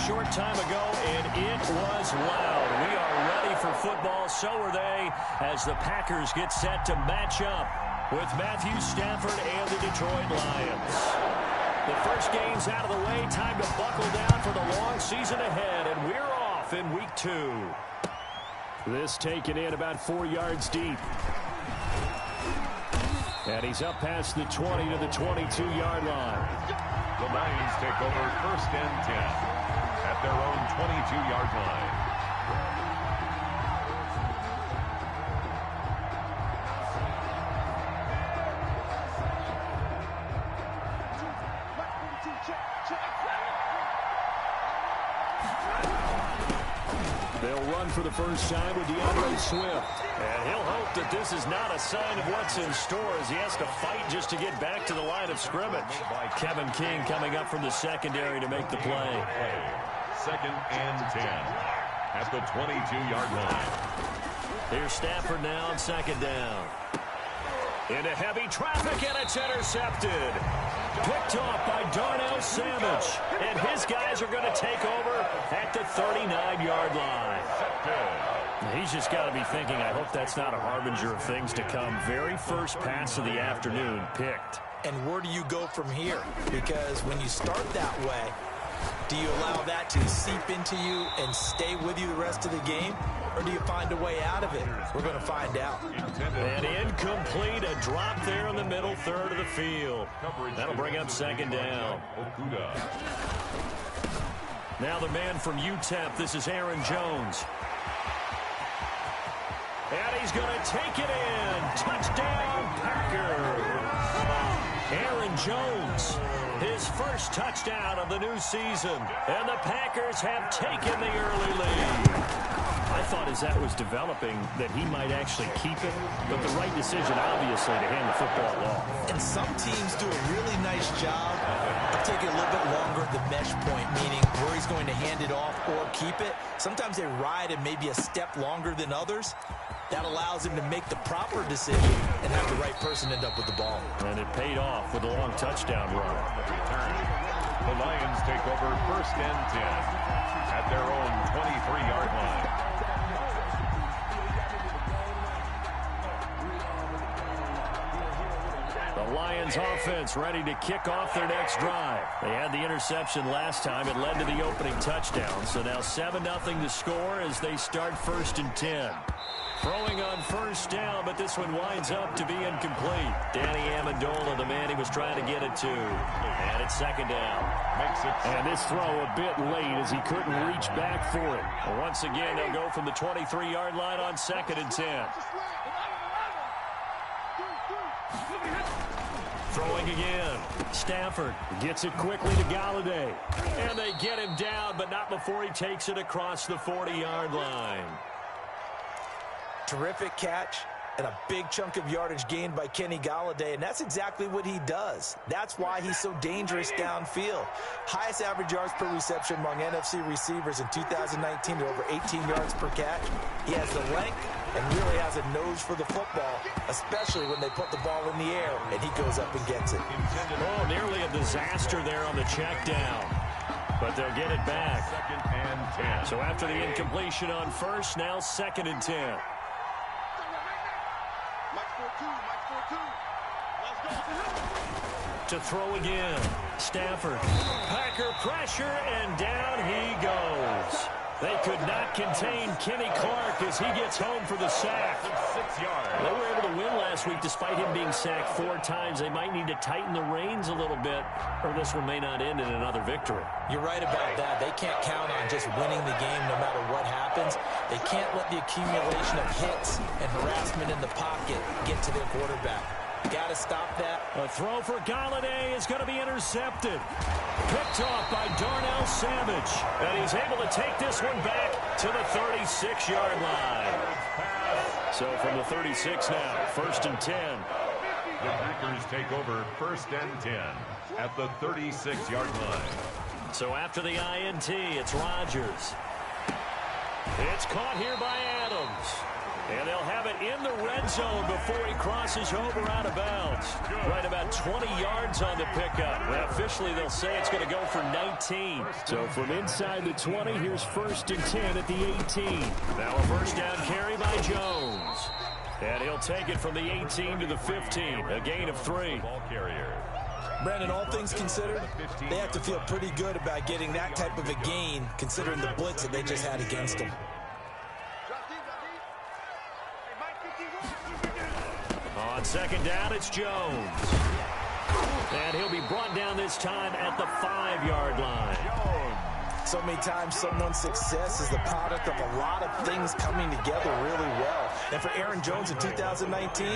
short time ago, and it was loud. We are ready for football. So are they, as the Packers get set to match up with Matthew Stafford and the Detroit Lions. The first game's out of the way. Time to buckle down for the long season ahead, and we're off in week 2. This taken in about 4 yards deep. And he's up past the 20 to the 22-yard line. The Lions take over 1st and 10 at their own 22-yard line. They'll run for the first time with DeAndre Swift. And he'll hope that this is not a sign of what's in store as he has to fight just to get back to the line of scrimmage. Kevin King coming up from the secondary to make the play. 2nd and 10 at the 22-yard line. Here's Stafford now on 2nd down. Into heavy traffic, and it's intercepted. Picked off by Darnell Savage. And his guys are going to take over at the 39-yard line. He's just got to be thinking, I hope that's not a harbinger of things to come. Very first pass of the afternoon picked. And where do you go from here? Because when you start that way, do you allow that to seep into you and stay with you the rest of the game? Or do you find a way out of it? We're going to find out. And incomplete, a drop there in the middle third of the field. That'll bring up 2nd down. Now the man from UTEP, this is Aaron Jones. And he's going to take it in. Touchdown, Packers. Aaron Jones, his first touchdown of the new season. And the Packers have taken the early lead. I thought as that was developing that he might actually keep it, but the right decision, obviously, to hand the football off. And some teams do a really nice job of taking a little bit longer at the mesh point, meaning where he's going to hand it off or keep it. Sometimes they ride it maybe a step longer than others. That allows him to make the proper decision and have the right person end up with the ball. And it paid off with a long touchdown run. The Lions take over 1st and 10 at their own 23-yard line. The Lions offense ready to kick off their next drive. They had the interception last time. It led to the opening touchdown. So now 7-0 to score as they start 1st and 10. Throwing on 1st down, but this one winds up to be incomplete. Danny Amendola, the man he was trying to get it to. And it's 2nd down. And this throw a bit late as he couldn't reach back for it. And once again, they'll go from the 23-yard line on 2nd and 10. Throwing again. Stafford gets it quickly to Galladay. And they get him down, but not before he takes it across the 40-yard line. Terrific catch and a big chunk of yardage gained by Kenny Galladay, and that's exactly what he does. That's why he's so dangerous downfield. Highest average yards per reception among NFC receivers in 2019 to over 18 yards per catch. He has the length and really has a nose for the football, especially when they put the ball in the air and he goes up and gets it. Oh, nearly a disaster there on the check down. But they'll get it back. 2nd and 10. So after the incompletion on 1st, now 2nd and 10. To throw again. Stafford. Packer pressure, and down he goes. They could not contain Kenny Clark as he gets home for the sack. 6 yards. They were able to win last week despite him being sacked 4 times. They might need to tighten the reins a little bit, or this one may not end in another victory. You're right about that. They can't count on just winning the game no matter what happens. They can't let the accumulation of hits and harassment in the pocket get to their quarterback. Got to stop that. A throw for Galladay is going to be intercepted. Picked off by Darnell Savage. And he's able to take this one back to the 36-yard line. So from the 36 now, 1st and 10. The Packers take over 1st and 10 at the 36-yard line. So after the INT, it's Rodgers. It's caught here by Adams. And they'll have it in the red zone before he crosses over out of bounds. Right about 20 yards on the pickup. Well, officially, they'll say it's going to go for 19. So from inside the 20, here's 1st and 10 at the 18. Now a first down carry by Jones. And he'll take it from the 18 to the 15, a gain of 3. Ball carrier. Brandon, all things considered, they have to feel pretty good about getting that type of a gain, considering the blitz that they just had against them. On 2nd down, it's Jones. And he'll be brought down this time at the 5-yard line. So many times someone's success is the product of a lot of things coming together really well. And for Aaron Jones in 2019,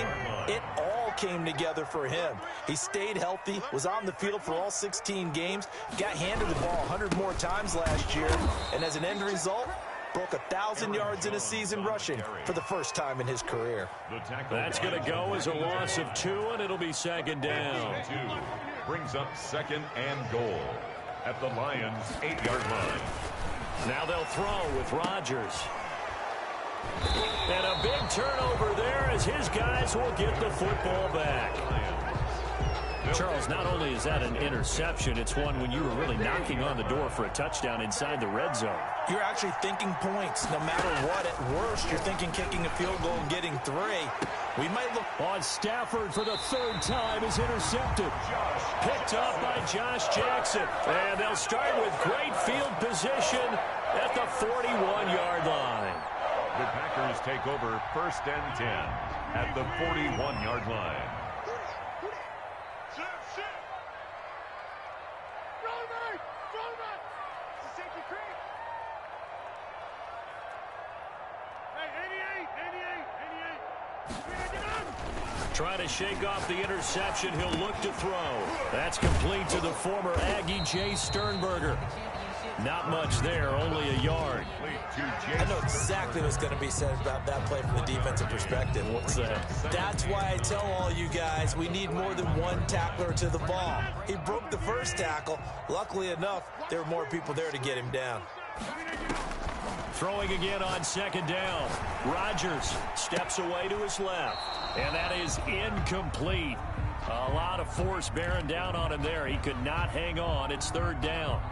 it all came together for him. He stayed healthy, was on the field for all 16 games, got handed the ball 100 more times last year, and as an end result, broke 1,000 yards in a season rushing for the first time in his career. That's going to go as a loss of 2, and it'll be 2nd down. Brings up 2nd and goal at the Lions' 8-yard line. Now they'll throw with Rodgers. And a big turnover there as his guys will get the football back. Charles, not only is that an interception, it's one when you were really knocking on the door for a touchdown inside the red zone. You're actually thinking points. No matter what, at worst, you're thinking kicking a field goal and getting 3. We might look on Stafford for the 3rd time is intercepted. Picked up by Josh Jackson. And they'll start with great field position at the 41-yard line. The Packers take over 1st and 10 at the 41-yard line. Trying to shake off the interception. He'll look to throw. That's complete to the former Aggie, Jay Sternberger. Not much there, only a yard. I know exactly what's going to be said about that play from the defensive perspective. What's that? That's why I tell all you guys we need more than one tackler to the ball. He broke the first tackle. Luckily enough, there were more people there to get him down. Throwing again on 2nd down. Rodgers steps away to his left. And that is incomplete. A lot of force bearing down on him there. He could not hang on. It's 3rd down.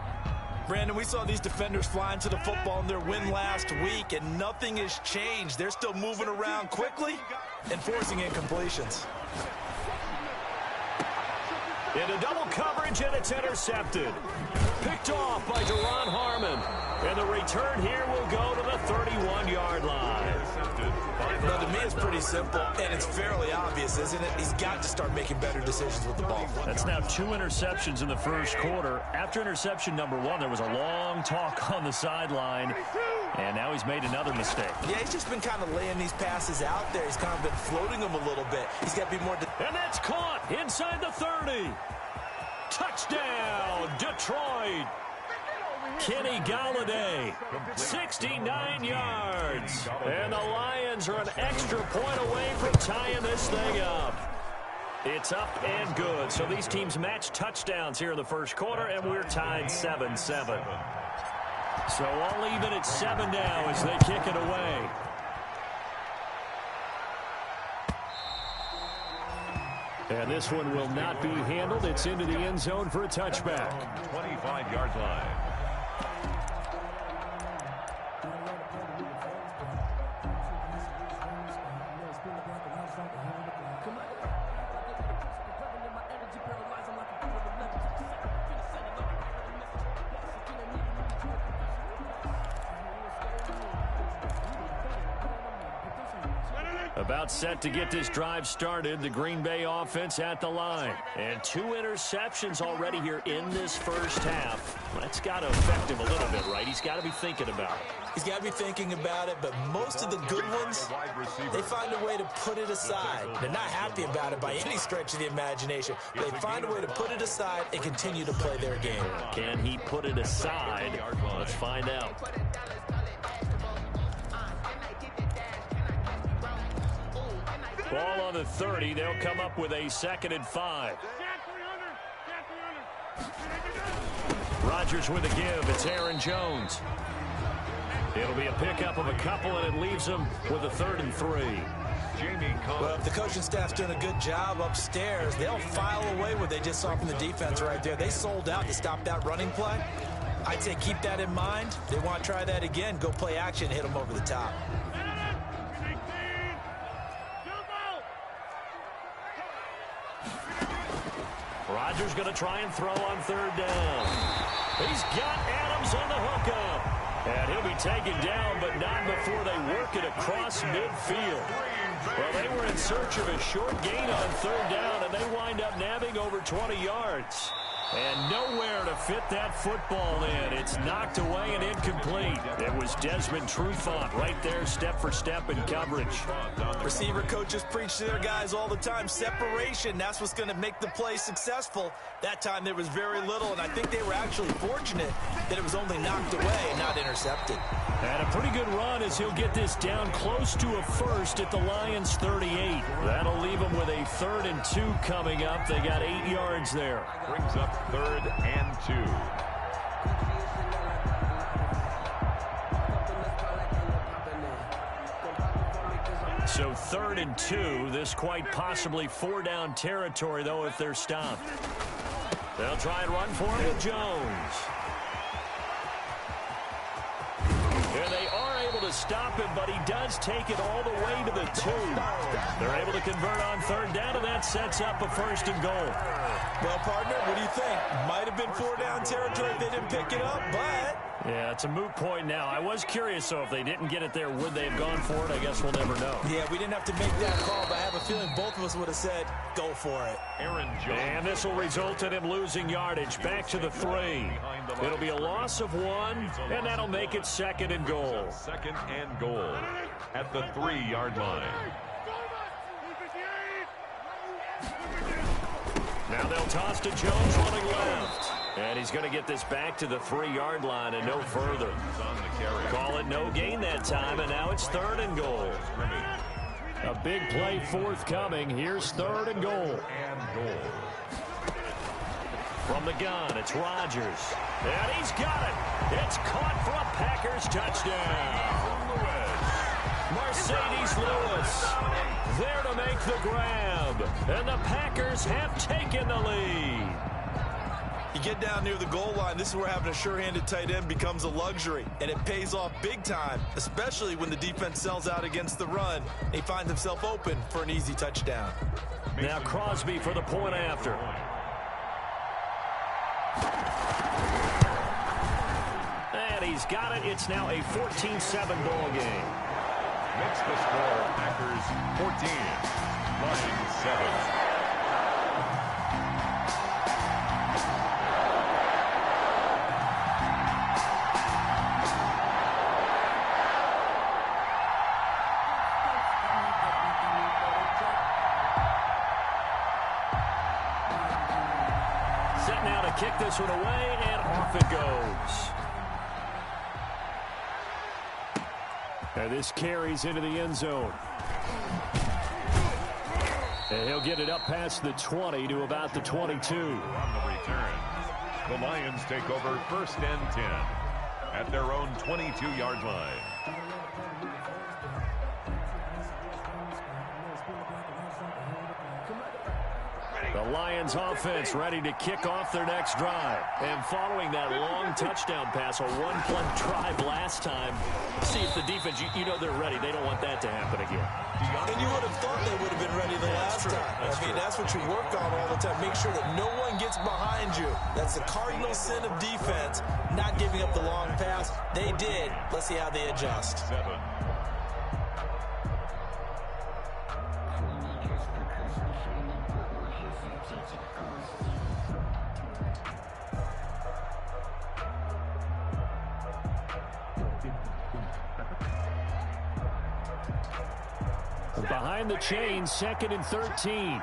Brandon, we saw these defenders flying to the football in their win last week, and nothing has changed. They're still moving around quickly and forcing incompletions. Into double coverage, and it's intercepted. Picked off by Deron Harmon. And the return here will go to the 31-yard line. Now, to me, it's pretty simple, and it's fairly obvious, isn't it? He's got to start making better decisions with the ball. That's now 2 interceptions in the first quarter. After interception number 1, there was a long talk on the sideline, and now he's made another mistake. Yeah, he's just been kind of laying these passes out there. He's kind of been floating them a little bit. He's got to be more... And that's caught inside the 30. Touchdown, Detroit. Kenny Galladay, 69 yards. And the Lions are an extra point away from tying this thing up. It's up and good. So these teams match touchdowns here in the first quarter, and we're tied 7-7. So all even at 7 now as they kick it away. And this one will not be handled. It's into the end zone for a touchback. 25-yard line. About set to get this drive started. The Green Bay offense at the line. And 2 interceptions already here in this first half. That's got to affect him a little bit, right? He's got to be thinking about it. He's got to be thinking about it, but most of the good ones, they find a way to put it aside. They're not happy about it by any stretch of the imagination. They find a way to put it aside and continue to play their game. Can he put it aside? Let's find out. Ball on the 30. They'll come up with a 2nd and 5. Rodgers with a give. It's Aaron Jones. It'll be a pickup of a couple, and it leaves them with a 3rd and 3. Well, if the coaching staff's doing a good job upstairs, they'll file away what they just saw from the defense right there. They sold out to stop that running play. I'd say keep that in mind. They want to try that again. Go play action, hit them over the top. Rodgers going to try and throw on 3rd down. He's got Adams on the hookup. And he'll be taken down, but not before they work it across midfield. Well, they were in search of a short gain on 3rd down, and they wind up nabbing over 20 yards. And nowhere to fit that football in. It's knocked away and incomplete. It was Desmond Trufant right there, step for step in coverage. Receiver coaches preach to their guys all the time. Separation, that's what's going to make the play successful. That time there was very little, and I think they were actually fortunate that it was only knocked away and not intercepted. And a pretty good run as he'll get this down close to a 1st at the Lions' 38. That'll leave them with a 3rd and 2 coming up. They got 8 yards there. Brings up 3rd and 2. So 3rd and 2. This quite possibly 4-down territory, though, if they're stopped. They'll try and run for him with Jones. And they are able to stop him, but he does take it all the way to the 2. They're able to convert on 3rd down, and that sets up a 1st and goal. Well, partner, what do you think? Might have been 4-down territory if they didn't pick it up, but... Yeah, it's a moot point now. I was curious, though, if they didn't get it there, would they have gone for it? I guess we'll never know. Yeah, we didn't have to make that call, but I have a feeling both of us would have said, go for it. Aaron Jones. And this will result in him losing yardage back to the 3. It'll be a loss of 1, and that'll make it 2nd and goal. 2nd and goal at the 3-yard line. Now they'll toss to Jones running left. And he's going to get this back to the 3-yard line and no further. Call it no gain that time, and now it's 3rd and goal. A big play forthcoming. Here's 3rd and goal. From the gun, it's Rodgers. And he's got it. It's caught for a Packers touchdown. Mercedes Lewis there to make the grab. And the Packers have taken the lead. You get down near the goal line, this is where having a sure-handed tight end becomes a luxury, and it pays off big time, especially when the defense sells out against the run. He finds himself open for an easy touchdown. Now Crosby for the point after. And he's got it. It's now a 14-7 ball game. Makes the score Packers 14, Lions 7. Set now to kick this one away, and off it goes. And this carries into the end zone. And he'll get it up past the 20 to about the 22. On the return, the Lions take over 1st and 10 at their own 22-yard line. The Lions offense ready to kick off their next drive. And following that long touchdown pass, a one-play drive last time, see if the defense, you know they're ready. They don't want that to happen again. And you would have thought they would have been ready the last time. That's what you work on all the time. Make sure that no one gets behind you. That's the cardinal sin of defense, not giving up the long pass. They did. Let's see how they adjust. 7. Behind the chain, 2nd and 13.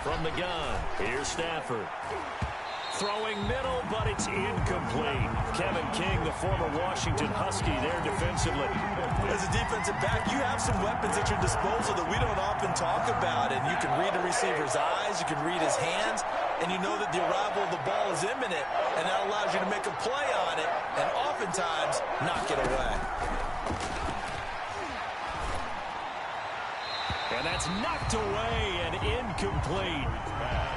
From the gun, here's Stafford. Throwing middle, but it's incomplete. Kevin King, the former Washington Husky, there defensively. As a defensive back, you have some weapons at your disposal that we don't often talk about, and you can read the receiver's eyes, you can read his hands, and you know that the arrival of the ball is imminent, and that allows you to make a play on it and oftentimes knock it away. And that's knocked away and incomplete.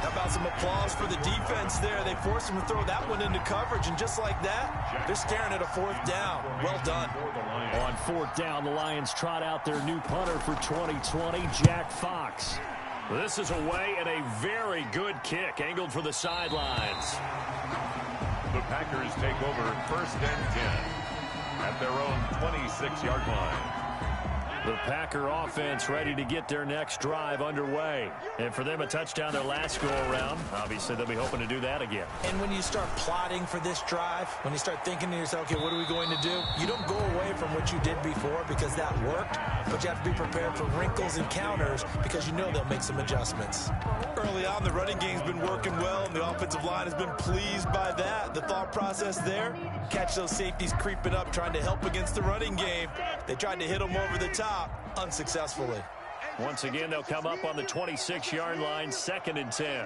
How about some applause for the defense there? They forced him to throw that one into coverage, and just like that, they're staring at a 4th down. Well done. On 4th down, the Lions trot out their new punter for 2020, Jack Fox. This is away and a very good kick, angled for the sidelines. The Packers take over 1st and 10 at their own 26-yard line. The Packer offense ready to get their next drive underway. And for them, a touchdown their last go-around. Obviously, they'll be hoping to do that again. And when you start plotting for this drive, when you start thinking to yourself, okay, what are we going to do? You don't go away from what you did before because that worked, but you have to be prepared for wrinkles and counters because you know they'll make some adjustments. Early on, the running game's been working well, and the offensive line has been pleased by that. The thought process there, catch those safeties creeping up, trying to help against the running game. They tried to hit them over the top. Unsuccessfully. Once again, they'll come up on the 26-yard line, 2nd and 10.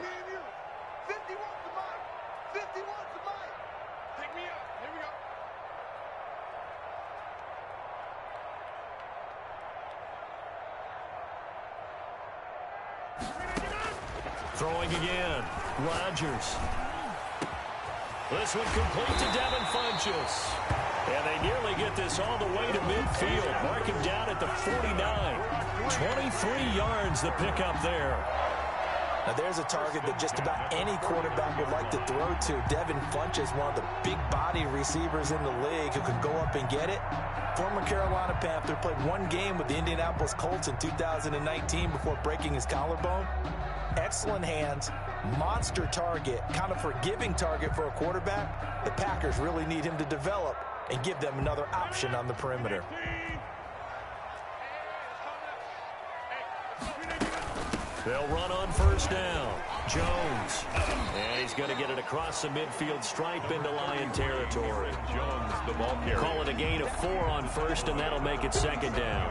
Throwing again. Rodgers. This one complete to Devin Funchess. And they nearly get this all the way to midfield. Mark him down at the 49. 23 yards the pickup there. Now there's a target that just about any quarterback would like to throw to. Devin Funchess, one of the big-body receivers in the league who can go up and get it. Former Carolina Panther, played 1 game with the Indianapolis Colts in 2019 before breaking his collarbone. Excellent hands, monster target, kind of forgiving target for a quarterback. The Packers really need him to develop and give them another option on the perimeter. They'll run on 1st down. Jones. And he's going to get it across the midfield stripe into Lion territory. Jones, the ball carrier. Call it a gain of 4 on 1st, and that'll make it 2nd down.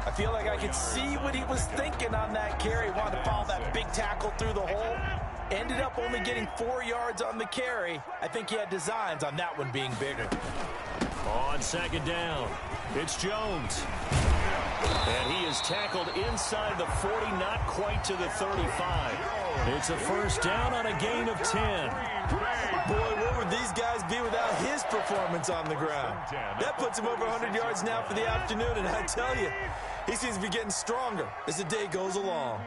I feel like I could see what he was thinking on that carry. Wanted to follow that big tackle through the hole. Ended up only getting 4 yards on the carry. I think he had designs on that one being bigger. On 2nd down, it's Jones. And he is tackled inside the 40, not quite to the 35. It's a 1st down on a gain of 10. Boy, what would these guys be without his performance on the ground? That puts him over 100 yards now for the afternoon, and I tell you, he seems to be getting stronger as the day goes along.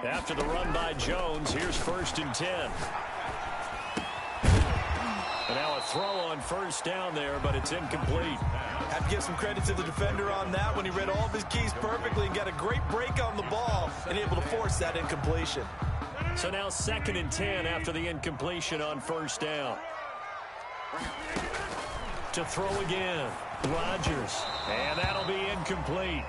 After the run by Jones, here's 1st and 10. And now a throw on 1st down there, but it's incomplete. Have to give some credit to the defender on that one. He read all of his keys perfectly and got a great break on the ball and able to force that incompletion. So now 2nd and 10 after the incompletion on 1st down. To throw again, Rodgers. And that'll be incomplete.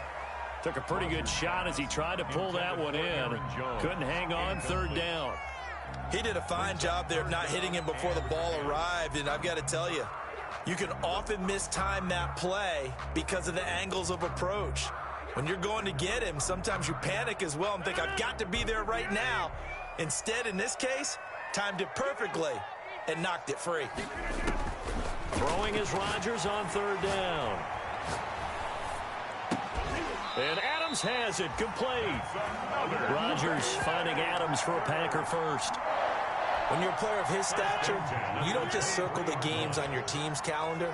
Took a pretty good shot as he tried to pull that one in. Couldn't hang on, 3rd down. He did a fine job there of not hitting him before the ball arrived, and I've got to tell you, you can often mistime that play because of the angles of approach. When you're going to get him, sometimes you panic as well and think, I've got to be there right now. Instead, in this case, timed it perfectly and knocked it free. Throwing is Rodgers on 3rd down. And Adams has it complete. Rodgers finding Adams for a Packer first. When you're a player of his stature, you don't just circle the games on your team's calendar.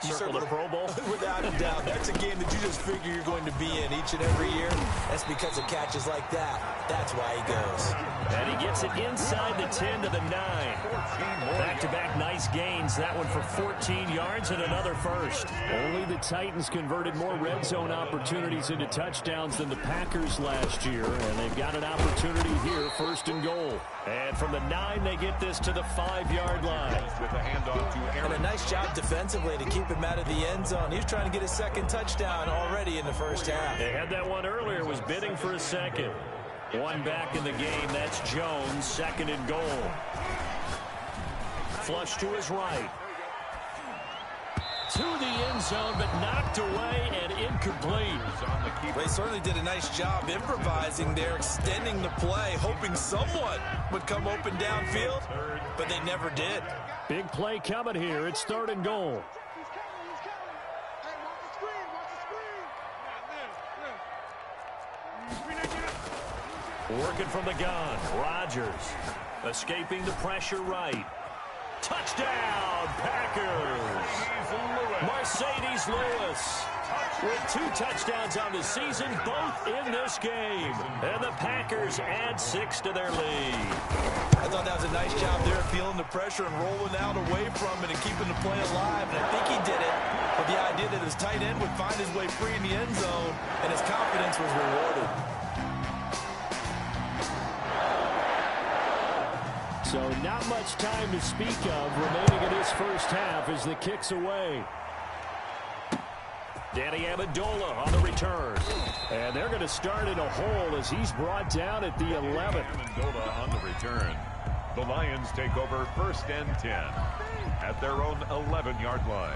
You circle the Pro Bowl? Without a doubt. That's a game that you just figure you're going to be in each and every year. That's because of catches like that. That's why he goes. And he gets it inside the 10 to the 9. Back-to-back nice gains. That one for 14 yards and another first. Only the Titans converted more red zone opportunities into touchdowns than the Packers last year. And they've got an opportunity here, 1st and goal. And from the 9, they get this to the 5-yard line. With a handoff to Aaron. And a nice job defensively to keep him out of the end zone. He was trying to get his 2nd touchdown already in the 1st half. They had that one earlier, was bidding for a 2nd. One back in the game, that's Jones, 2nd and goal. Flush to his right. to the end zone, but knocked away and incomplete. They certainly did a nice job improvising there, extending the play, hoping someone would come open downfield, but they never did. Big play coming here. It's 3rd and goal. Working from the gun. Rodgers escaping the pressure right. Touchdown, Packers. Mercedes Lewis with 2 touchdowns on the season, both in this game. And the Packers add 6 to their lead. I thought that was a nice job there, feeling the pressure and rolling out away from it and keeping the play alive. And I think he did it with the idea that his tight end would find his way free in the end zone, and his confidence was rewarded. So not much time to speak of remaining in his first half as the kick's away. Danny Amendola on the return. And they're going to start in a hole as he's brought down at the 11th. Amendola on the return. The Lions take over 1st and 10 at their own 11-yard line.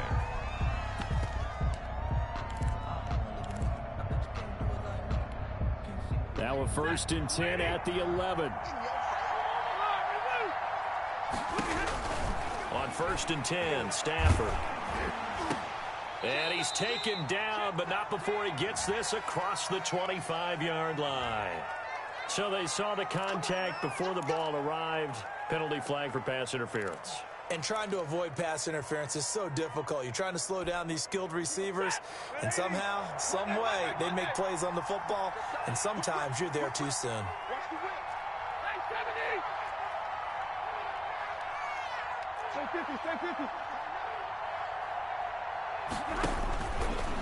Now a 1st and 10 at the 11. On 1st and 10, Stafford. And he's taken down, but not before he gets this across the 25-yard line. So they saw the contact before the ball arrived. Penalty flag for pass interference. And trying to avoid pass interference is so difficult. You're trying to slow down these skilled receivers, and somehow, some way, they make plays on the football, and sometimes you're there too soon.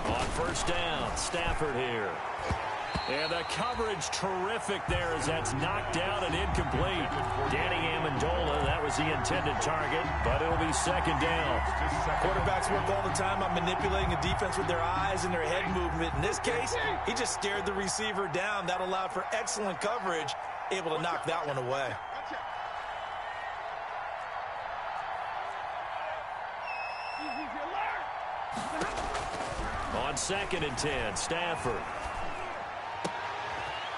On 1st down, Stafford here. And the coverage terrific there as that's knocked down and incomplete. Danny Amendola, that was the intended target, but it'll be 2nd down. Quarterbacks work all the time on manipulating the defense with their eyes and their head movement. In this case, he just stared the receiver down. That allowed for excellent coverage, able to knock that one away. On 2nd and 10, Stafford.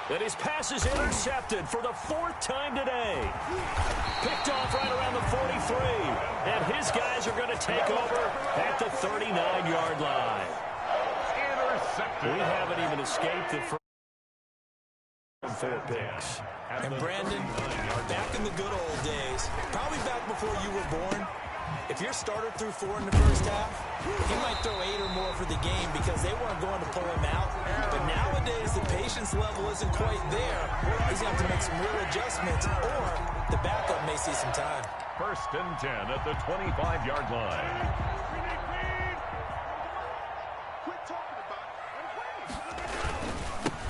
And his pass is intercepted for the 4th time today. Picked off right around the 43. And his guys are going to take over at the 39-yard line. Intercepted. We haven't even escaped the first 4 picks. And Brandon, back in the good old days, probably back before you were born, if your starter threw 4 in the first half, he might throw 8 or more for the game because they weren't going to pull him out. But nowadays, the patience level isn't quite there. He's going to have to make some real adjustments, or the backup may see some time. 1st and 10 at the 25-yard line.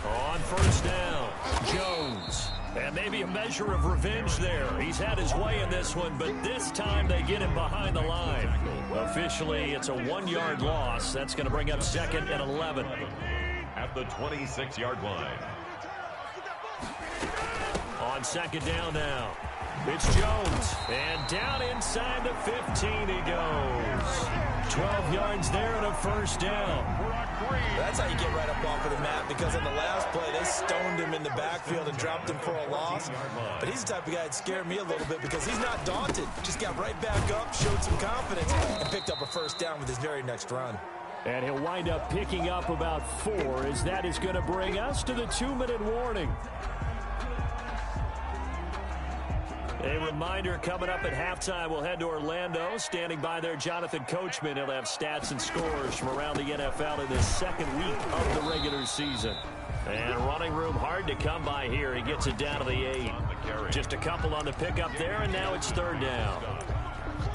On 1st down, Jones. And maybe a measure of revenge there. He's had his way in this one, but this time they get him behind the line. Officially, it's a 1-yard loss. That's going to bring up 2nd and 11. At the 26-yard line. On 2nd down now, it's Jones. And down inside the 15 he goes. 12 yards there and a 1st down. That's how you get right up off of the mat, because on the last play, they stoned him in the backfield and dropped him for a loss. But he's the type of guy that scared me a little bit because he's not daunted. Just got right back up, showed some confidence, and picked up a 1st down with his very next run. And he'll wind up picking up about 4 as that is going to bring us to the 2-minute warning. A reminder, coming up at halftime, we'll head to Orlando. Standing by there, Jonathan Coachman. He'll have stats and scores from around the NFL in the 2nd week of the regular season. And running room hard to come by here. He gets it down to the 8. Just a couple on the pickup there, and now it's 3rd down.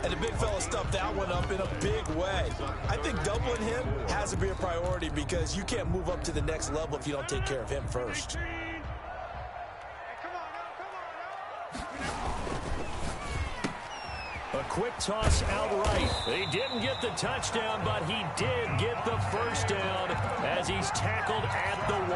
And the big fella stuffed that one up in a big way. I think doubling him has to be a priority because you can't move up to the next level if you don't take care of him first. A quick toss outright. He didn't get the touchdown, but he did get the 1st down as he's tackled at the 1.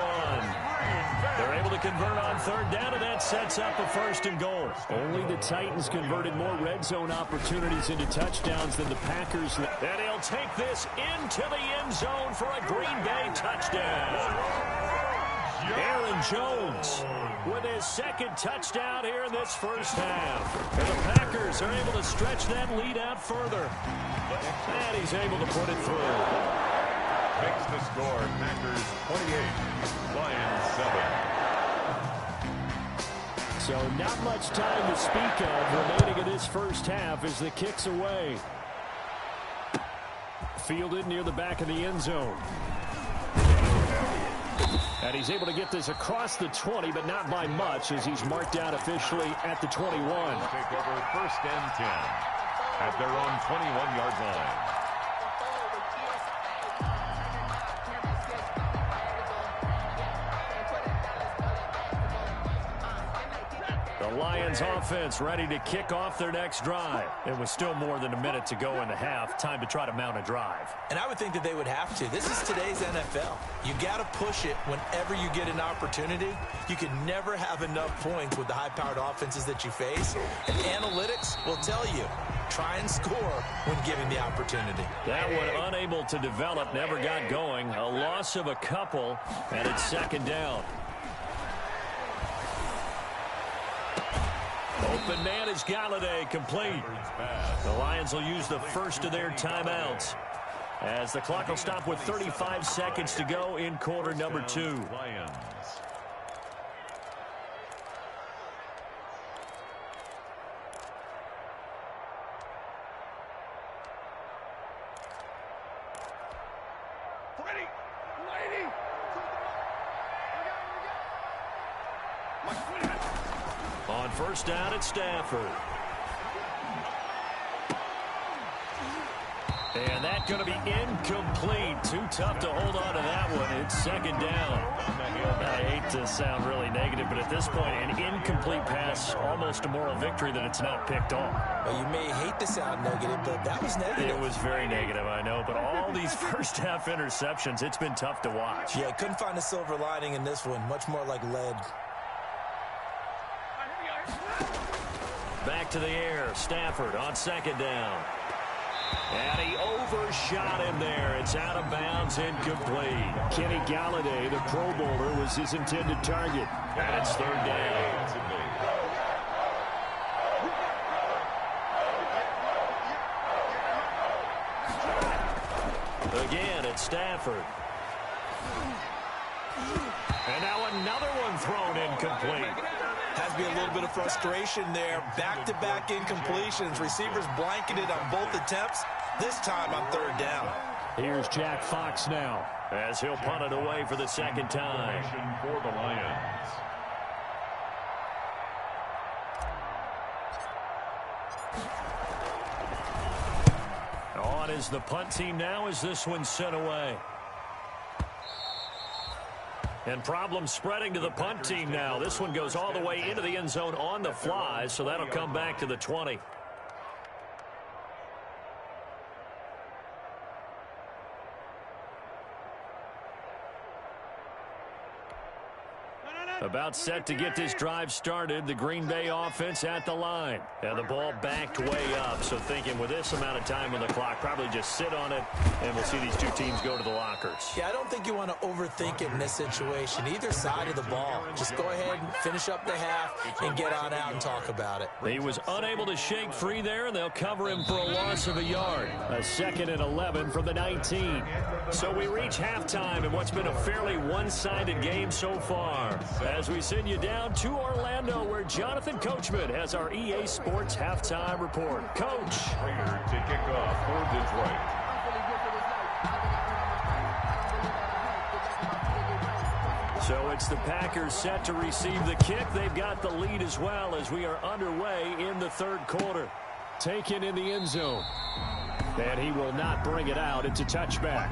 They're able to convert on third down, and that sets up a 1st and goal. Only the Titans converted more red zone opportunities into touchdowns than the Packers. And he'll take this into the end zone for a Green Bay touchdown. Aaron Jones with his 2nd touchdown here in this first half. And the Packers are able to stretch that lead out further. And he's able to put it through. Makes the score Packers 28, Lions 7. So not much time to speak of remaining in this first half as the kick's away. Fielded near the back of the end zone. And he's able to get this across the 20, but not by much as he's marked out officially at the 21. Take over 1st and 10 at their own 21-yard line. The Lions offense ready to kick off their next drive. It was still more than a minute to go in the half. Time to try to mount a drive. And I would think that they would have to. This is today's NFL. You got to push it whenever you get an opportunity. You can never have enough points with the high-powered offenses that you face. And analytics will tell you, try and score when given the opportunity. That one unable to develop, never got going. A loss of a couple, and it's 2nd down. Open man is Galladay, complete. The Lions will use the first of their timeouts as the clock will stop with 35 seconds to go in quarter number 2. Lions. On 1st down at Stafford. And that's going to be incomplete. Too tough to hold on to that one. It's 2nd down. I hate to sound really negative, but at this point, an incomplete pass, almost a moral victory that it's not picked off. Well, you may hate to sound negative, but that was negative. It was very negative, I know. But all these first half interceptions, it's been tough to watch. Yeah, couldn't find a silver lining in this one. Much more like lead. Back to the air. Stafford on 2nd down. And he overshot him there. It's out of bounds, incomplete. Kenny Galladay, the Pro Bowler, was his intended target. And it's 3rd down. Again, it's Stafford. And now another one thrown incomplete. Has to be a little bit of frustration there. Back-to-back incompletions. Receivers blanketed on both attempts. This time on 3rd down. Here's Jack Fox now as he'll punt it away for the 2nd time. For the Lions. On is the punt team now as this one's sent away. And problems spreading to the punt team now. This one goes all the way into the end zone on the fly, so that'll come back to the 20. About set to get this drive started. The Green Bay offense at the line. And the ball backed way up. So thinking with this amount of time on the clock, probably just sit on it, and we'll see these two teams go to the lockers. Yeah, I don't think you want to overthink it in this situation. Either side of the ball. Just go ahead and finish up the half and get on out and talk about it. He was unable to shake free there, and they'll cover him for a loss of a yard. A 2nd and 11 from the 19. So we reach halftime in what's been a fairly one-sided game so far. As we send you down to Orlando, where Jonathan Coachman has our EA Sports halftime report. Coach. Prayer to kick off for Detroit. So it's the Packers set to receive the kick. They've got the lead as well as we are underway in the 3rd quarter. Taken in the end zone. And he will not bring it out. It's a touchback.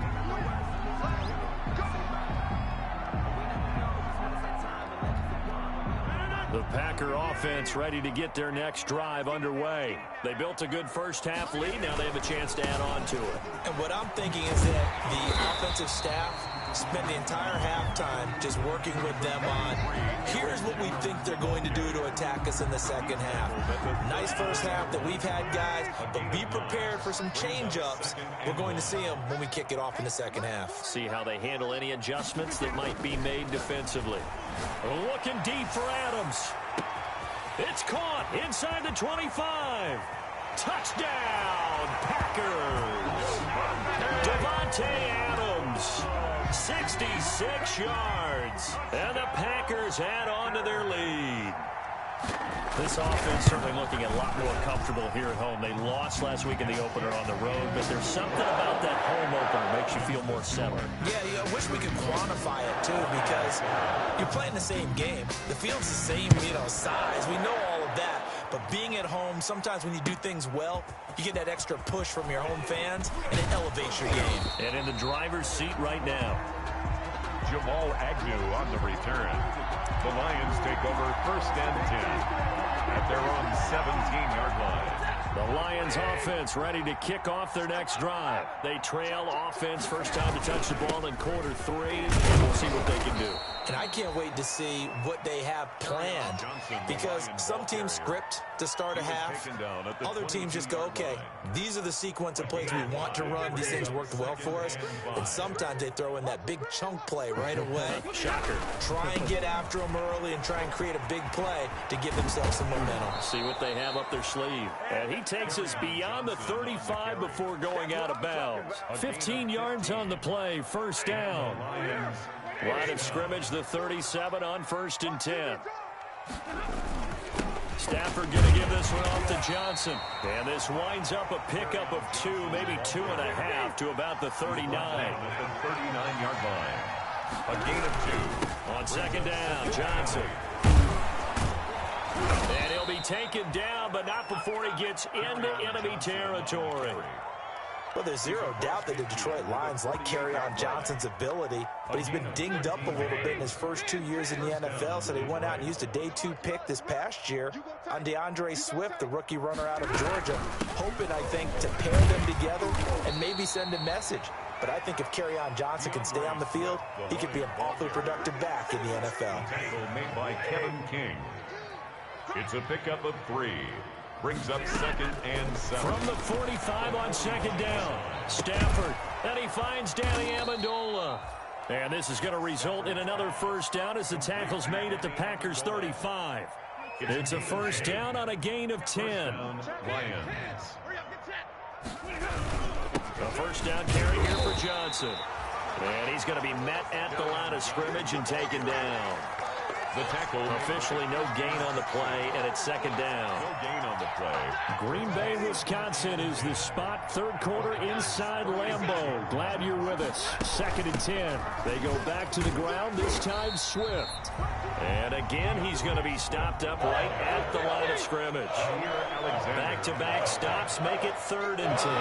The Packer offense ready to get their next drive underway. They built a good first half lead. Now they have a chance to add on to it. And what I'm thinking is that the offensive staff spent the entire halftime just working with them on, here's what we think they're going to do to attack us in the second half. Nice first half that we've had, guys, but be prepared for some change-ups. We're going to see them when we kick it off in the second half. See how they handle any adjustments that might be made defensively. Looking deep for Adams. It's caught inside the 25. Touchdown, Packers. Devontae Adams, 66 yards. And the Packers add on to their lead. This offense certainly looking a lot more comfortable here at home. They lost last week in the opener on the road, but there's something about that home opener that makes you feel more settled. Yeah, I wish we could quantify it, too, because you're playing the same game. The field's the same, size. We know all of that. But being at home, sometimes when you do things well, you get that extra push from your home fans, and it elevates your game. And in the driver's seat right now, Jamal Agnew on the return. The Lions take over first and 10 at their own 17-yard line. the Lions offense ready to kick off their next drive. They trail offense, first time to touch the ball in quarter 3. We'll see what they can do. And I can't wait to see what they have planned, because some teams script to start a half. Other teams just go, okay, these are the sequence of plays we want to run. These things worked well for us. And sometimes they throw in that big chunk play right away. Shocker. Try and get after them early and try and create a big play to give themselves some momentum. See what they have up their sleeve. And he takes us beyond the 35 before going out of bounds. 15 yards on the play, first down. Line of scrimmage, the 37 on first and 10. Stafford going to give this one off to Johnson. And this winds up a pickup of 2, maybe 2.5 to about the 39. At the 39-yard line. A gain of 2. On second down, Johnson. And he'll be taken down, but not before he gets into enemy territory. Well, there's zero doubt that the Detroit Lions like Kerryon Johnson's ability, but he's been dinged up a little bit in his first 2 years in the NFL, so they went out and used a day 2 pick this past year on DeAndre Swift, the rookie runner out of Georgia, hoping, I think, to pair them together and maybe send a message. But I think if Kerryon Johnson can stay on the field, he could be an awfully productive back in the NFL. Tackle made by Kevin King. It's a pickup of 3. Brings up second and 7. From the 45 on second down, Stafford, and he finds Danny Amendola. And this is going to result in another first down as the tackle's made at the Packers 35. It's a first down on a gain of 10. Lions. A first down carry here for Johnson. And he's going to be met at the line of scrimmage and taken down. The tackle. Officially no gain on the play, and it's second down. No gain on the play. Green Bay, Wisconsin is the spot. Third quarter inside Lambeau. Glad you're with us. Second and 10. They go back to the ground, this time Swift. And again, he's going to be stopped up right at the line of scrimmage. Back-to-back stops make it third and 10.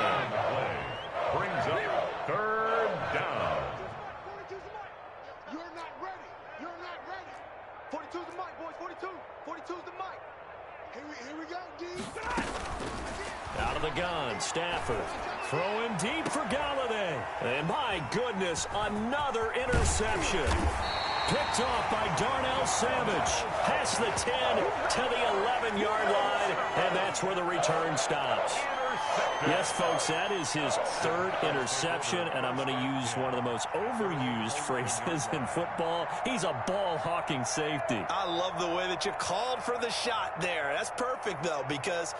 Brings up third down. 42's the mic, boys. 42. 42's the mic. Here we go, D. Out of the gun, Stafford. Throwing deep for Galladay. And my goodness, another interception. Picked off by Darnell Savage. Past the 10 to the 11-yard line. And that's where the return stops. Yes, folks, that is his third interception, and I'm going to use one of the most overused phrases in football. He's a ball-hawking safety. I love the way that you called for the shot there. That's perfect, though, because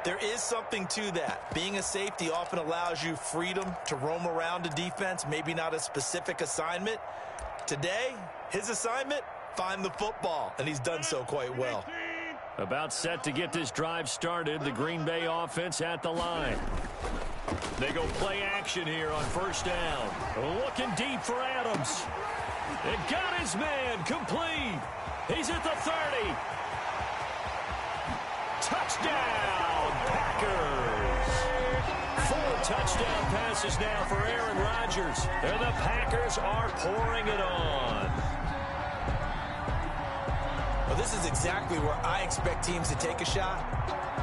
there is something to that. Being a safety often allows you freedom to roam around a defense, maybe not a specific assignment. Today, his assignment, find the football, and he's done so quite well. About set to get this drive started, the Green Bay offense at the line. They go play action here on first down. Looking deep for Adams. It got his man complete. He's at the 30. Touchdown, Packers. 4 touchdown passes now for Aaron Rodgers. And the Packers are pouring it on. Well, this is exactly where I expect teams to take a shot.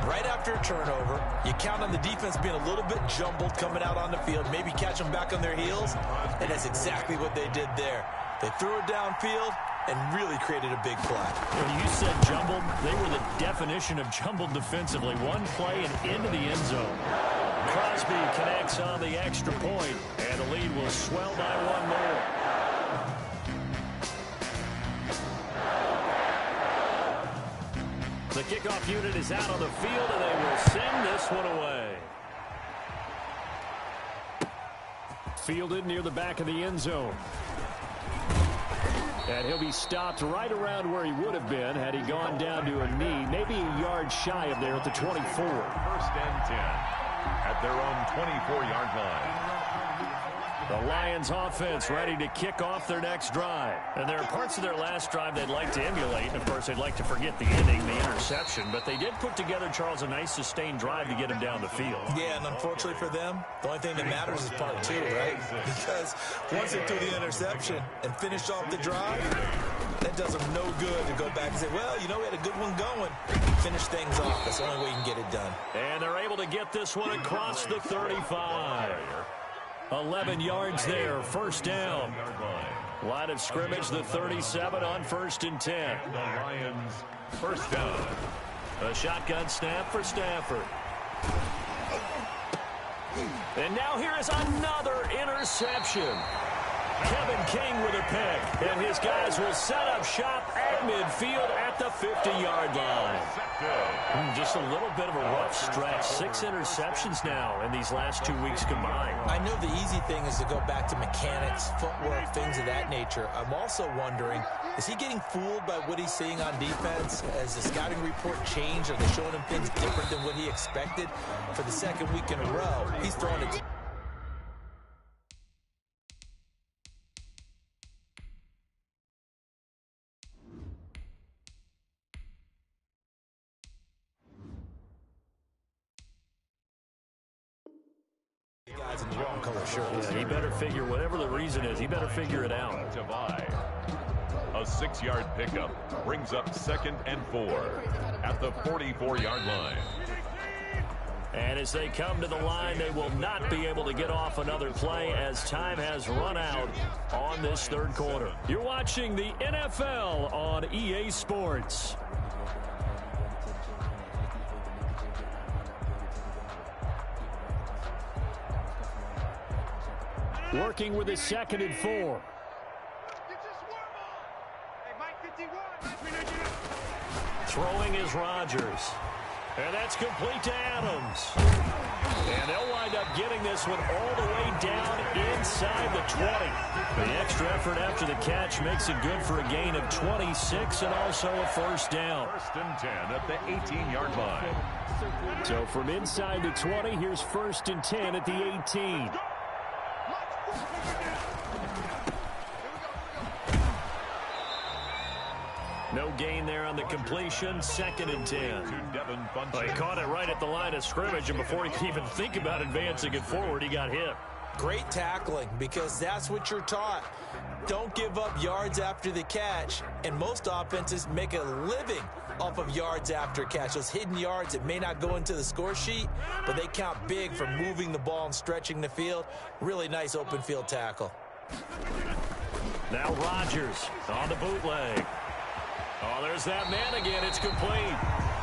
Right after a turnover, you count on the defense being a little bit jumbled coming out on the field, maybe catch them back on their heels, and that's exactly what they did there. They threw it downfield and really created a big play. When you said jumbled, they were the definition of jumbled defensively. One play and into the end zone. Crosby connects on the extra point, and the lead will swell by one more. The kickoff unit is out on the field, and they will send this one away. Fielded near the back of the end zone. And he'll be stopped right around where he would have been had he gone down to a knee, maybe a yard shy of there at the 24. First and 10 at their own 24-yard line. The Lions offense ready to kick off their next drive. And there are parts of their last drive they'd like to emulate. And, of course, they'd like to forget the ending, the interception. But they did put together, Charles, a nice sustained drive to get him down the field. Yeah, and unfortunately for them, the only thing that matters is part two, right? Because once they threw the interception and finished off the drive, that does them no good to go back and say, well, you know, we had a good one going. Finish things off. That's the only way you can get it done. And they're able to get this one across the 35. 11 yards there, first down. Line of scrimmage, the 37 on 1st and 10. The Lions, first down. A shotgun snap for Stafford. And now here is another interception. Kevin King with a pick. And his guys will set up shop at midfield at the 50-yard line. Just a little bit of a rough stretch. 6 interceptions now in these last 2 weeks combined. I know the easy thing is to go back to mechanics, footwork, things of that nature. I'm also wondering, is he getting fooled by what he's seeing on defense? Has the scouting report changed? Are they showing him things different than what he expected? For the second week in a row, he's throwing it. Guys in the wrong color shirts. Yeah, he better figure, whatever the reason is, he better figure it out. A 6-yard pickup brings up 2nd and 4 at the 44-yard line. And as they come to the line, they will not be able to get off another play as time has run out on this third quarter. You're watching the NFL on EA Sports. Working with his 2nd and 4. Throwing is Rodgers. And that's complete to Adams. And they'll wind up getting this one all the way down inside the 20. The extra effort after the catch makes it good for a gain of 26 and also a first down. 1st and 10 at the 18-yard line. So from inside the 20, here's 1st and 10 at the 18. No gain there on the completion. 2nd and 10. He caught it right at the line of scrimmage, and before he could even think about advancing it forward, he got hit. Great tackling, because that's what you're taught. Don't give up yards after the catch, and most offenses make a living off of yards after catch. Those hidden yards that may not go into the score sheet, but they count big for moving the ball and stretching the field. Really nice open field tackle. Now Rodgers on the bootleg. Oh, there's that man again. It's complete.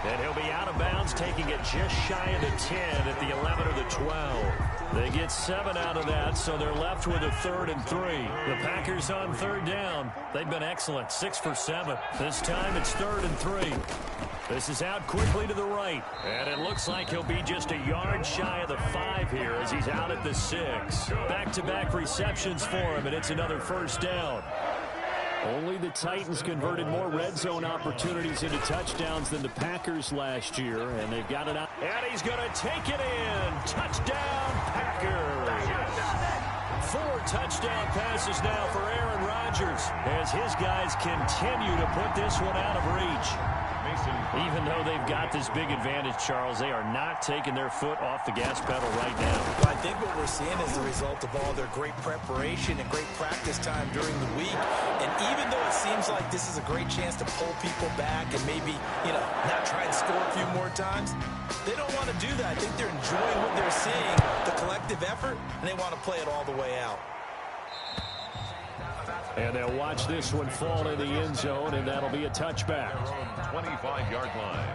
And he'll be out of bounds, taking it just shy of the 10 at the 11 or the 12. They get 7 out of that, so they're left with a 3rd and 3. The Packers on 3rd down. They've been excellent, 6 for 7. This time it's 3rd and 3. This is out quickly to the right. And it looks like he'll be just a yard shy of the 5 here as he's out at the 6. Back-to-back receptions for him, and it's another first down. Only the Titans converted more red zone opportunities into touchdowns than the Packers last year, and they've got it out. And he's going to take it in. Touchdown, Packers. 4 touchdown passes now for Aaron Rodgers as his guys continue to put this one out of reach. Mason. Even though they've got this big advantage, Charles, they are not taking their foot off the gas pedal right now. Well, I think what we're seeing is the result of all their great preparation and great practice time during the week. And even though it seems like this is a great chance to pull people back and maybe, not try and score a few more times, they don't want to do that. I think they're enjoying what they're seeing, the collective effort, and they want to play it all the way out. And they'll watch this one fall in the end zone, and that'll be a touchback. 25-yard line.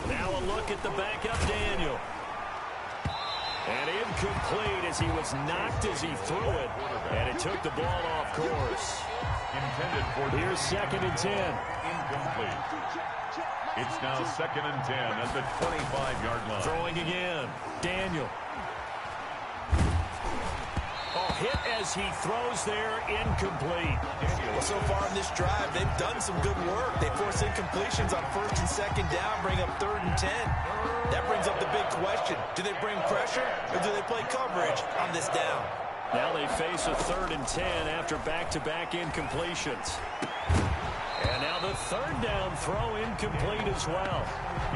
Now a look at the backup, Daniel. And incomplete as he was knocked as he threw it. And it took the ball off course. Intended for here's 2nd and 10. Incomplete. It's now 2nd and 10 at the 25-yard line. Throwing again. Daniel. Oh, hit as he throws there. Incomplete. Well, so far in this drive, they've done some good work. They force incompletions on 1st and 2nd down, bring up 3rd and 10. That brings up the big question. Do they bring pressure or do they play coverage on this down? Now they face a 3rd and 10 after back-to-back incompletions. And now the 3rd down throw incomplete as well.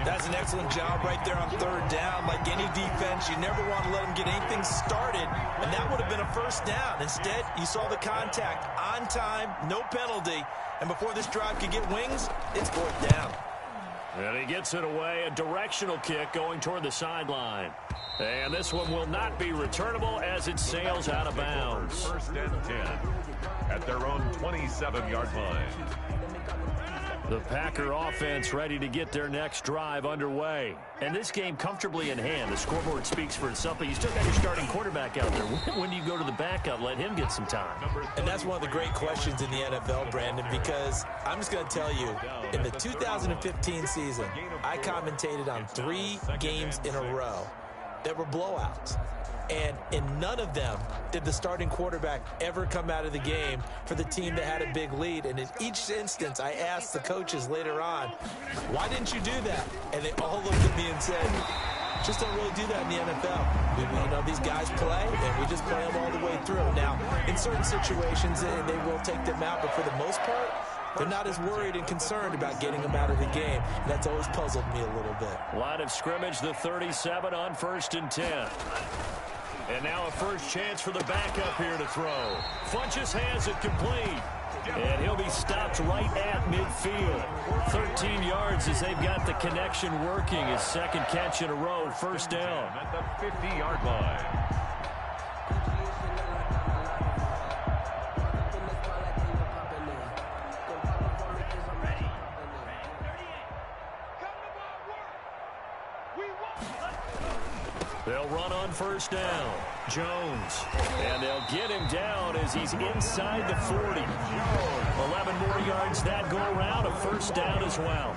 That's an excellent job right there on 3rd down. Like any defense, you never want to let them get anything started, and that would have been a 1st down. Instead, you saw the contact on time, no penalty, and before this drive could get wings, it's 4th down. And he gets it away, a directional kick going toward the sideline. And this one will not be returnable as it sails out of bounds. 1st and 10 at their own 27-yard line. The Packer offense ready to get their next drive underway. And this game comfortably in hand. The scoreboard speaks for itself, but you still got your starting quarterback out there. When do you go to the backup? Let him get some time. And that's one of the great questions in the NFL, Brandon, because I'm just going to tell you, in the 2015 season, I commentated on 3 games in a row that were blowouts. And in none of them did the starting quarterback ever come out of the game for the team that had a big lead. And in each instance, I asked the coaches later on, why didn't you do that? And they all looked at me and said, just don't really do that in the NFL. These guys play, and we just play them all the way through. Now, in certain situations, they will take them out, but for the most part, they're not as worried and concerned about getting them out of the game. And that's always puzzled me a little bit. Line of scrimmage, the 37 on 1st and 10. And now a first chance for the backup here to throw. Funches has it complete. And he'll be stopped right at midfield. 13 yards as they've got the connection working. His 2nd catch in a row, 1st down. At the 50-yard line. They'll run on 1st down. Jones. And they'll get him down as he's inside the 40. 11 more yards that go around. A 1st down as well.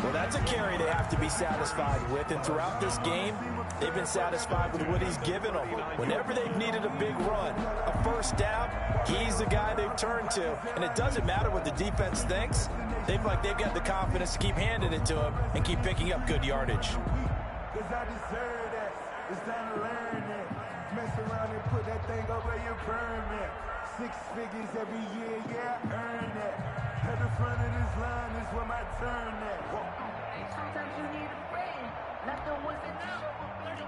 Well, that's a carry they have to be satisfied with. And throughout this game, they've been satisfied with what he's given them. Whenever they've needed a big run, a 1st down, he's the guy they've turned to. And it doesn't matter what the defense thinks. They've got the confidence to keep handing it to him and keep picking up good yardage. It's time to learn it. Mess around and put that thing over your permit. 6 figures every year, yeah, earn it. At the front of this line is where my turn at. Sometimes you need a friend, not the ones that know. That's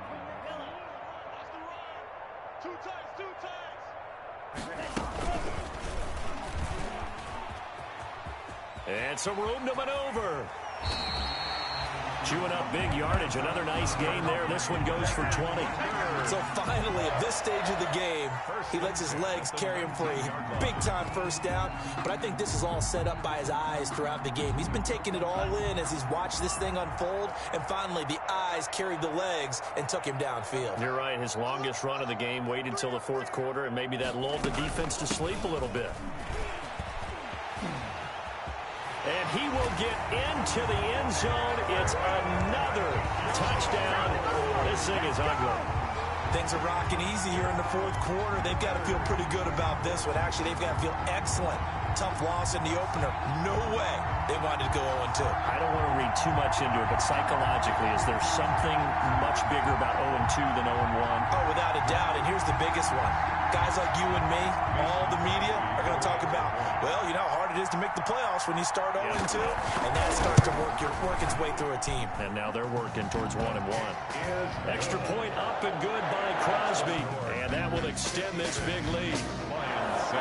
the run. 2 times. And some room to maneuver. Chewing up big yardage. Another nice gain there. This one goes for 20. So finally, at this stage of the game, he lets his legs carry him for a big-time 1st down. But I think this is all set up by his eyes throughout the game. He's been taking it all in as he's watched this thing unfold. And finally, the eyes carried the legs and took him downfield. You're right. His longest run of the game waited until the 4th quarter, and maybe that lulled the defense to sleep a little bit. And he will get into the end zone. It's another touchdown. This thing is ugly. Things are rocking easy here in the 4th quarter. They've got to feel pretty good about this one. Actually, they've got to feel excellent. Tough loss in the opener. No way they wanted to go 0-2. I don't want to read too much into it, but psychologically, is there something much bigger about 0-2 than 0-1? Oh, without a doubt, and here's the biggest one. Guys like you and me, all the media, are going to talk about, well, you know how hard it is to make the playoffs when you start 0-2, and that starts to work its way through a team. And now they're working towards 1-1. Extra point up and good by Crosby, and that will extend this big lead. Lions 7.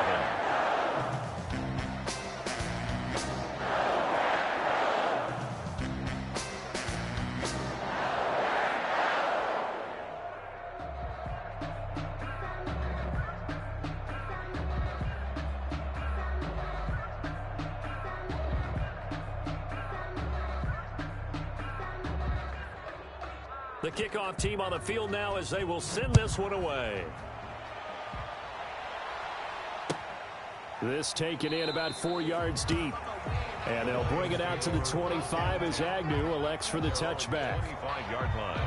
The kickoff team on the field now as they will send this one away. This taken in about 4 yards deep. And they'll bring it out to the 25 as Agnew elects for the touchback. 25-yard line.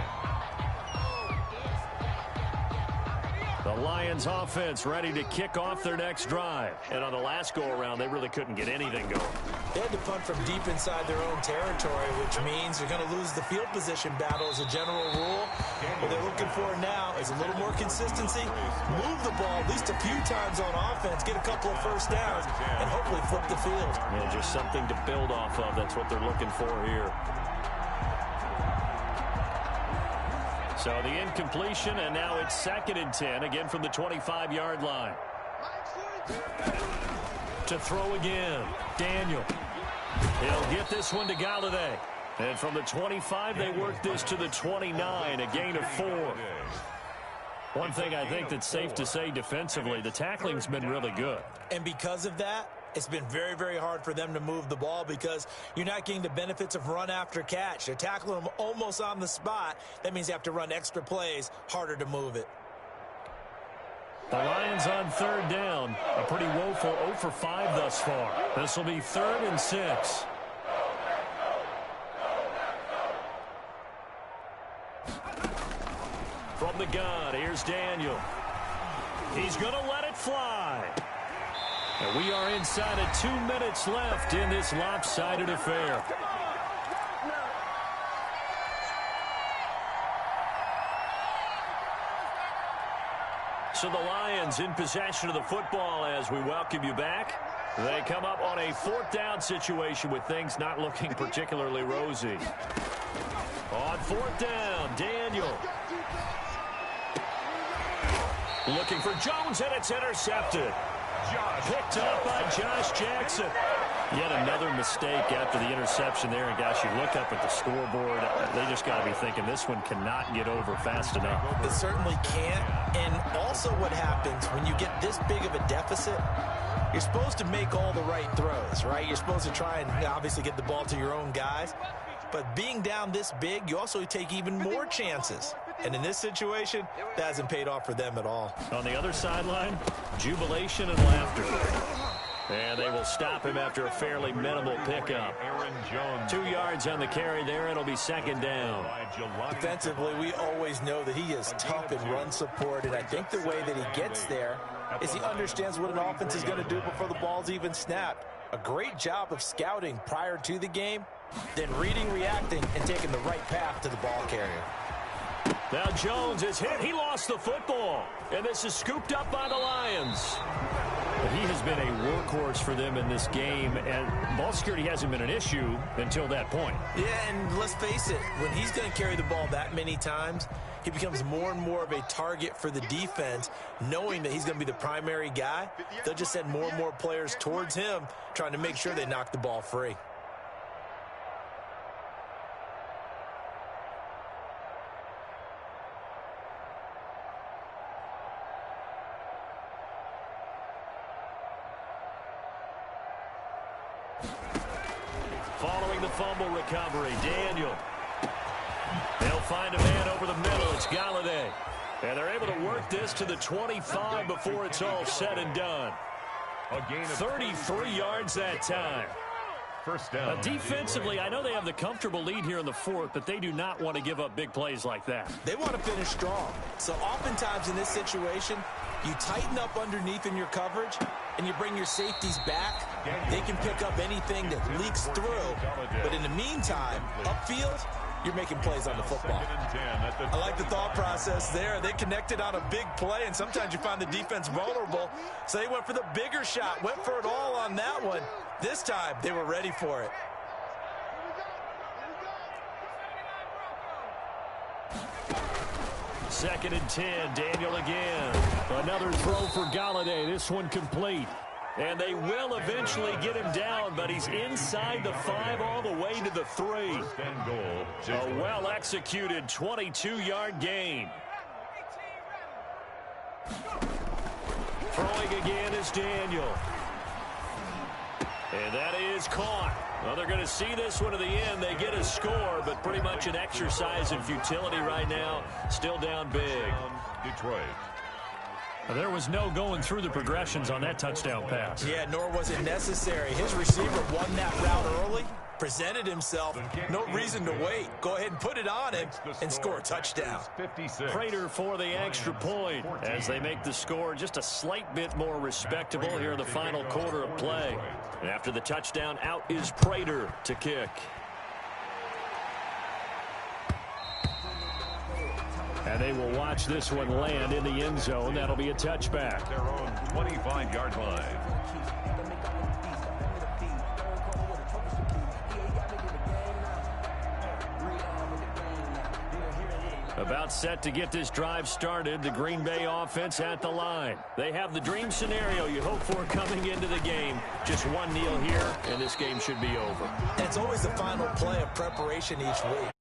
The Lions offense ready to kick off their next drive. And on the last go-around, they really couldn't get anything going. They had to punt from deep inside their own territory, which means they're going to lose the field position battle as a general rule. What they're looking for now is a little more consistency, move the ball at least a few times on offense, get a couple of first downs, and hopefully flip the field. Yeah, just something to build off of. That's what they're looking for here. So the incompletion, and now it's 2nd and 10, again from the 25-yard line. To throw again, Daniel. He'll get this one to Galladay. And from the 25, they work this to the 29, a gain of 4. One thing I think that's safe to say defensively, the tackling's been really good. And because of that, it's been very, very hard for them to move the ball because you're not getting the benefits of run after catch. They're tackling them almost on the spot. That means you have to run extra plays, harder to move it. The Lions on 3rd down. A pretty woeful 0 for 5 thus far. This will be 3rd and 6. From the gun, here's Daniel. He's going to let it fly. And we are inside of 2 minutes left in this lopsided affair. So the Lions in possession of the football as we welcome you back. They come up on a 4th down situation with things not looking particularly rosy. On 4th down, Daniel. Looking for Jones, and it's intercepted. Picked up by Josh Jackson. Yet another mistake after the interception there. And, gosh, you look up at the scoreboard. They just got to be thinking this one cannot get over fast enough. It certainly can't. And also what happens when you get this big of a deficit, you're supposed to make all the right throws, right? You're supposed to try and obviously get the ball to your own guys. But being down this big, you also take even more chances. And in this situation, that hasn't paid off for them at all. On the other sideline, jubilation and laughter. And they will stop him after a fairly minimal pickup. 2 yards on the carry there. It'll be 2nd down. Defensively, we always know that he is tough in run support. And I think the way that he gets there is he understands what an offense is going to do before the ball's even snapped. A great job of scouting prior to the game, then reading, reacting, and taking the right path to the ball carrier. Now Jones is hit. He lost the football. And this is scooped up by the Lions. But he has been a workhorse for them in this game, and ball security hasn't been an issue until that point. Yeah, and let's face it, when he's going to carry the ball that many times, he becomes more and more of a target for the defense, knowing that he's going to be the primary guy. They'll just send more and more players towards him, trying to make sure they knock the ball free. Following the fumble recovery, Daniel. They'll find a man over the middle. It's Galladay. And they're able to work this to the 25 before it's all said and done. A gain of 33 yards that time. First down. Defensively, I know they have the comfortable lead here in the 4th, but they do not want to give up big plays like that. They want to finish strong. So oftentimes in this situation, you tighten up underneath in your coverage, and you bring your safeties back They can pick up anything that leaks through, but in the meantime, upfield, you're making plays on the football. I like the thought process there. They connected on a big play, and sometimes you find the defense vulnerable, so they went for the bigger shot, went for it all on that one. This time, they were ready for it. Second and 10, Daniel again. Another throw for Galladay, this one complete. And they will eventually get him down, but he's inside the 5 all the way to the 3. A well-executed 22-yard gain. Throwing again is Daniel. And that is caught. Well, they're going to see this one to the end. They get a score, but pretty much an exercise in futility right now. Still down big. Detroit. There was no going through the progressions on that touchdown pass. Yeah, nor was it necessary. His receiver won that route early, presented himself. No reason to wait. Go ahead and put it on him and score a touchdown. Prater for the extra point as they make the score just a slight bit more respectable here in the final quarter of play. And after the touchdown, out is Prater to kick. And they will watch this one land in the end zone. That'll be a touchback. Their own 25-yard line. About set to get this drive started, the Green Bay offense at the line. They have the dream scenario you hope for coming into the game. Just one kneel here, and this game should be over. And it's always the final play of preparation each week.